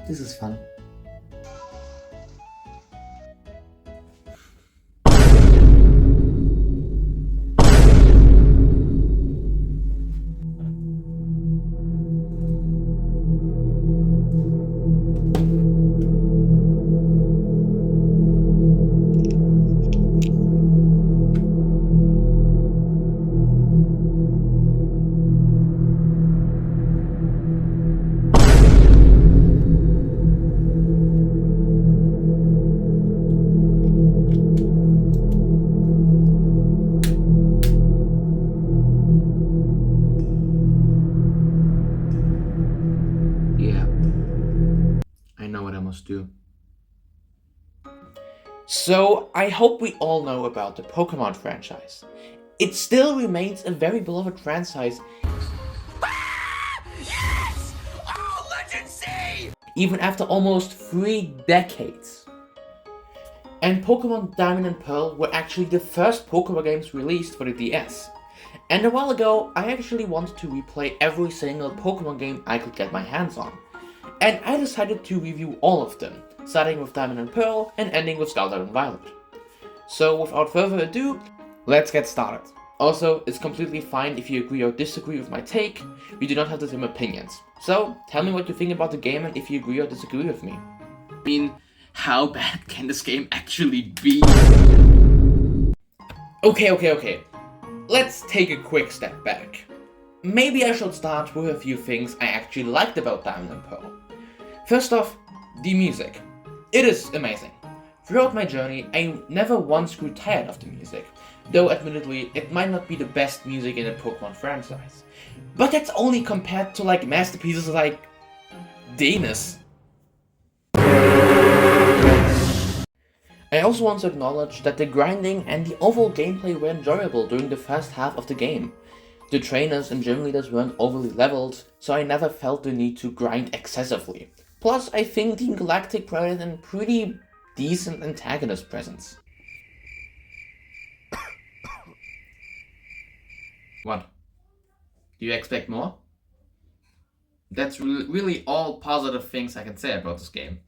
this is fun. I know what I must do. So, I hope we all know about the Pokemon franchise. It still remains a very beloved franchise. Yes! Oh, Legend C! Even after almost 3 decades. And Pokemon Diamond and Pearl were actually the first Pokemon games released for the DS. And a while ago, I actually wanted to replay every single Pokemon game I could get my hands on. And I decided to review all of them, starting with Diamond and Pearl and ending with Scarlet and Violet. So without further ado, let's get started. Also, it's completely fine if you agree or disagree with my take, we do not have the same opinions. So, tell me what you think about the game and if you agree or disagree with me. I mean, how bad can this game actually be? Okay. Let's take a quick step back. Maybe I should start with a few things I actually liked about Diamond and Pearl. First off, the music. It is amazing. Throughout my journey, I never once grew tired of the music, though admittedly, it might not be the best music in the Pokemon franchise. But that's only compared to like masterpieces like Venus. I also want to acknowledge that the grinding and the overall gameplay were enjoyable during the first half of the game. The trainers and gym leaders weren't overly leveled, so I never felt the need to grind excessively. Plus, I think Team Galactic provided a pretty decent antagonist presence. What? Do you expect more? That's really all positive things I can say about this game.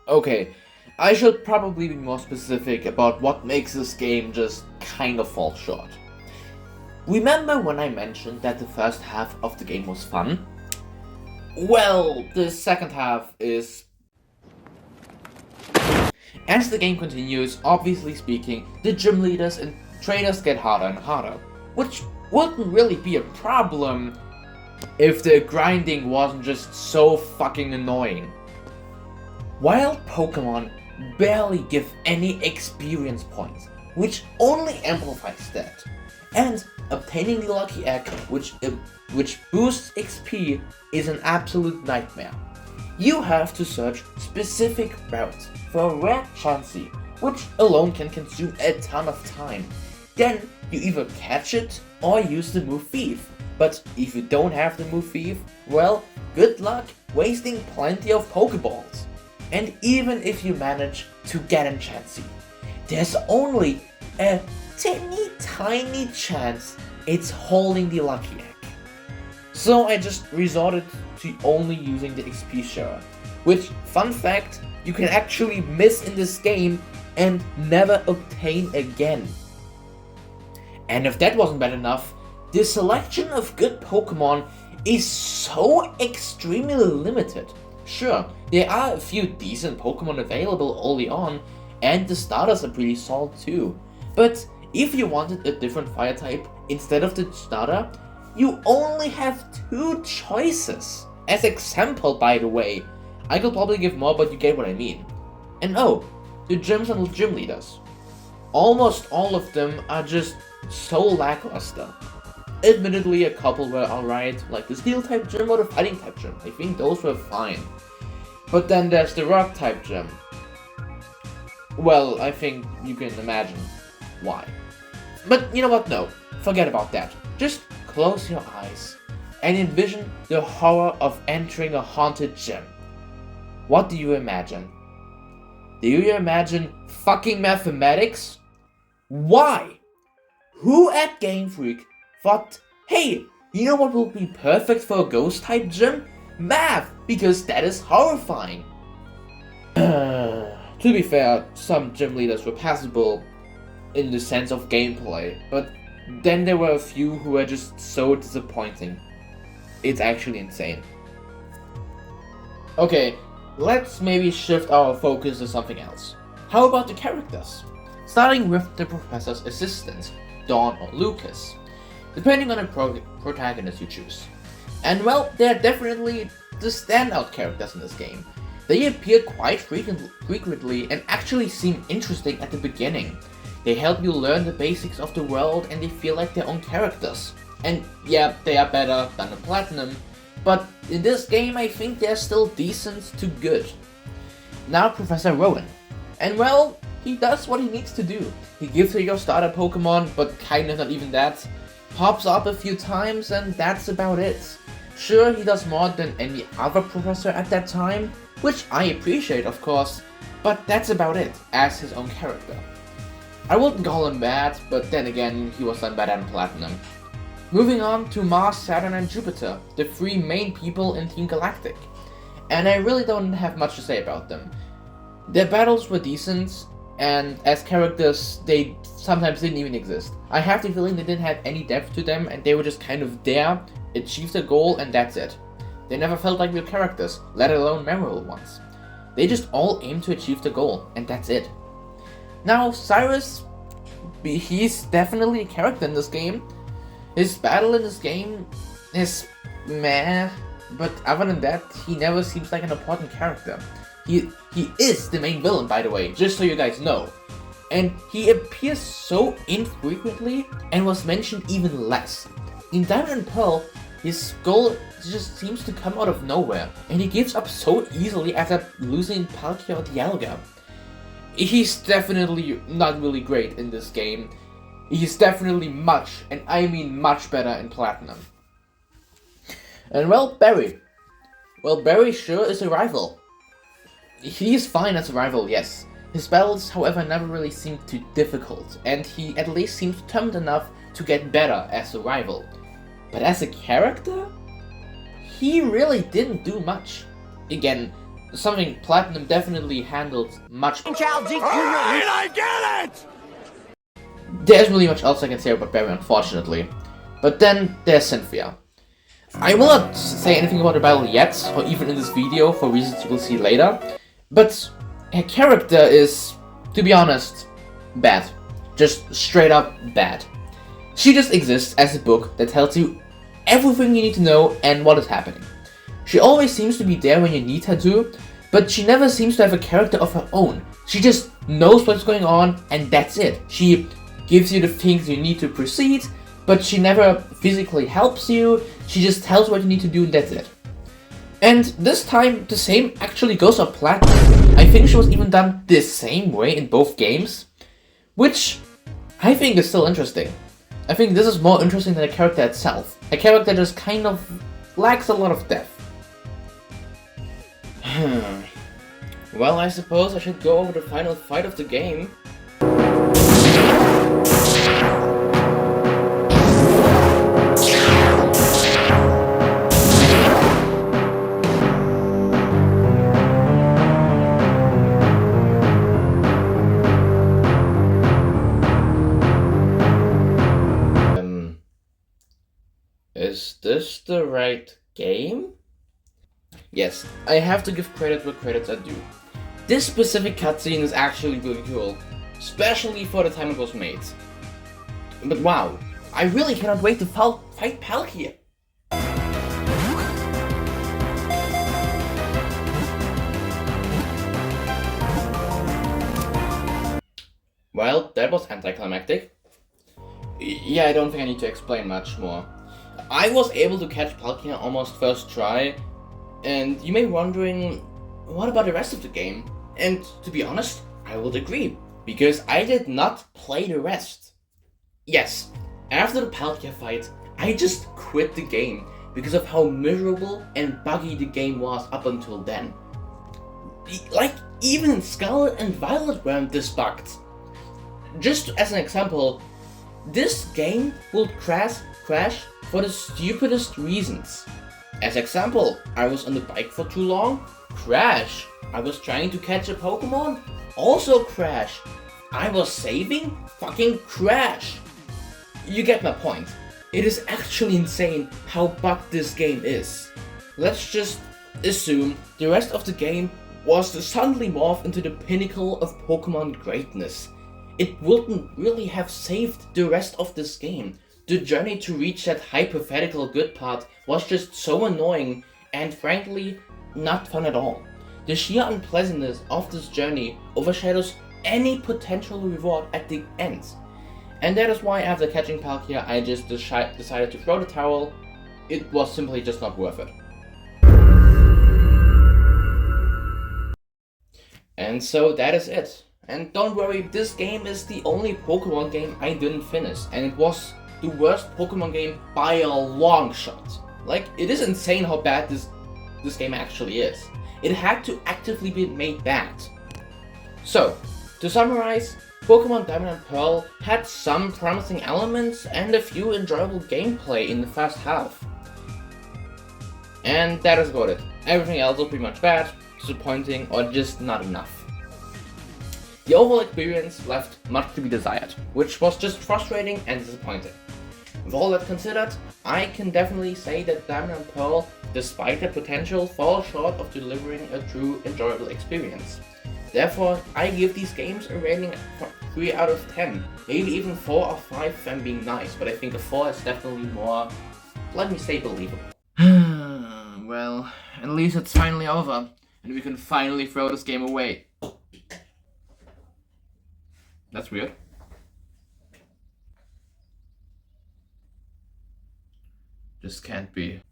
Okay, I should probably be more specific about what makes this game just kind of fall short. Remember when I mentioned that the first half of the game was fun? Well, the second half is... As the game continues, obviously speaking, the gym leaders and trainers get harder and harder, which wouldn't really be a problem if the grinding wasn't just so fucking annoying. Wild Pokemon barely give any experience points, which only amplifies that. And obtaining the Lucky Egg, which boosts XP, is an absolute nightmare. You have to search specific routes for a rare Chansey, which alone can consume a ton of time. Then you either catch it or use the move Thief. But if you don't have the move Thief, well, good luck wasting plenty of Pokeballs. And even if you manage to get a Chansey, there's only a tiny chance it's holding the Lucky Egg. So I just resorted to only using the XP sharer, which, fun fact, you can actually miss in this game and never obtain again. And if that wasn't bad enough, the selection of good Pokemon is so extremely limited. Sure, there are a few decent Pokemon available early on, and the starters are pretty solid too. But if you wanted a different fire type instead of the starter, you only have 2 choices. As example, by the way. I could probably give more, but you get what I mean. And oh, the gyms and gym leaders. Almost all of them are just so lackluster. Admittedly, a couple were alright, like the Steel type gym or the Fighting type gym. I think those were fine. But then there's the Rock type gym. Well, I think you can imagine why. But you know what? No, forget about that. Just close your eyes and envision the horror of entering a haunted gym. What do you imagine? Do you imagine fucking mathematics? Why? Who at Game Freak thought, hey, you know what will be perfect for a ghost type gym? Math, because that is horrifying. To be fair, some gym leaders were passable in the sense of gameplay, but then there were a few who were just so disappointing. It's actually insane. Okay, let's maybe shift our focus to something else. How about the characters? Starting with the professor's assistant, Dawn or Lucas, depending on the protagonist you choose. And well, they're definitely the standout characters in this game. They appear quite frequently and actually seem interesting at the beginning. They help you learn the basics of the world and they feel like their own characters. And yeah, they are better than the Platinum, but in this game I think they're still decent to good. Now Professor Rowan. And well, he does what he needs to do. He gives you your starter Pokemon, but kinda not even that. Pops up a few times and that's about it. Sure, he does more than any other professor at that time, which I appreciate of course, but that's about it, as his own character. I wouldn't call him bad, but then again, he was done better than Platinum. Moving on to Mars, Saturn and Jupiter, the three main people in Team Galactic. And I really don't have much to say about them. Their battles were decent, and as characters, they sometimes didn't even exist. I have the feeling they didn't have any depth to them and they were just kind of there, achieved a goal and that's it. They never felt like real characters, let alone memorable ones. They just all aimed to achieve the goal, and that's it. Now, Cyrus, he's definitely a character in this game. His battle in this game is meh, but other than that, he never seems like an important character. He is the main villain, by the way, just so you guys know. And he appears so infrequently and was mentioned even less. In Diamond and Pearl, his skull just seems to come out of nowhere, and he gives up so easily after losing Palkia or Dialga. He's definitely not really great in this game. He's definitely much, and I mean much better in Platinum. And well, Barry. Well, Barry sure is a rival. He's fine as a rival, yes. His battles, however, never really seemed too difficult, and he at least seems determined enough to get better as a rival. But as a character, he really didn't do much. Again, something Platinum definitely handled much better. Alright, I get it! There isn't really much else I can say about Barry, unfortunately. But then there's Cynthia. I will not say anything about her battle yet, or even in this video, for reasons you will see later. But her character is, to be honest, bad. Just straight up bad. She just exists as a book that tells you everything you need to know and what is happening. She always seems to be there when you need her to, but she never seems to have a character of her own. She just knows what's going on and that's it. She gives you the things you need to proceed, but she never physically helps you. She just tells what you need to do and that's it. And this time, the same actually goes for Platinum. I think she was even done the same way in both games, which I think is still interesting. I think this is more interesting than the character itself. A character just kind of lacks a lot of depth. Well, I suppose I should go over the final fight of the game. Is this the right game? Yes, I have to give credit where credits are due. This specific cutscene is actually really cool, especially for the time it was made. But wow, I really cannot wait to fight Palkia! Well, that was anticlimactic. Yeah, I don't think I need to explain much more. I was able to catch Palkia almost first try, and you may be wondering, what about the rest of the game? And to be honest, I would agree, because I did not play the rest. Yes, after the Palkia fight, I just quit the game because of how miserable and buggy the game was up until then. Like, even Scarlet and Violet weren't this bugged. Just as an example, this game will crash for the stupidest reasons. As example, I was on the bike for too long, crash. I was trying to catch a Pokemon, also crash. I was saving, fucking crash. You get my point. It is actually insane how bugged this game is. Let's just assume the rest of the game was to suddenly morph into the pinnacle of Pokemon greatness. It wouldn't really have saved the rest of this game. The journey to reach that hypothetical good part was just so annoying and frankly not fun at all. The sheer unpleasantness of this journey overshadows any potential reward at the end. And that is why after catching Palkia I just decided to throw the towel. It was simply just not worth it. And so that is it. And don't worry, this game is the only Pokemon game I didn't finish, and it was the worst Pokemon game by a long shot. Like, it is insane how bad this game actually is. It had to actively be made bad. So, to summarize, Pokemon Diamond and Pearl had some promising elements and a few enjoyable gameplay in the first half. And that is about it. Everything else was pretty much bad, disappointing, or just not enough. The overall experience left much to be desired, which was just frustrating and disappointing. With all that considered, I can definitely say that Diamond and Pearl, despite their potential, fall short of delivering a true enjoyable experience. Therefore, I give these games a rating of 3 out of 10, maybe even 4 or 5 if I'm being nice, but I think a 4 is definitely more, let me say, believable. Well, at least it's finally over, and we can finally throw this game away. That's weird. This can't be.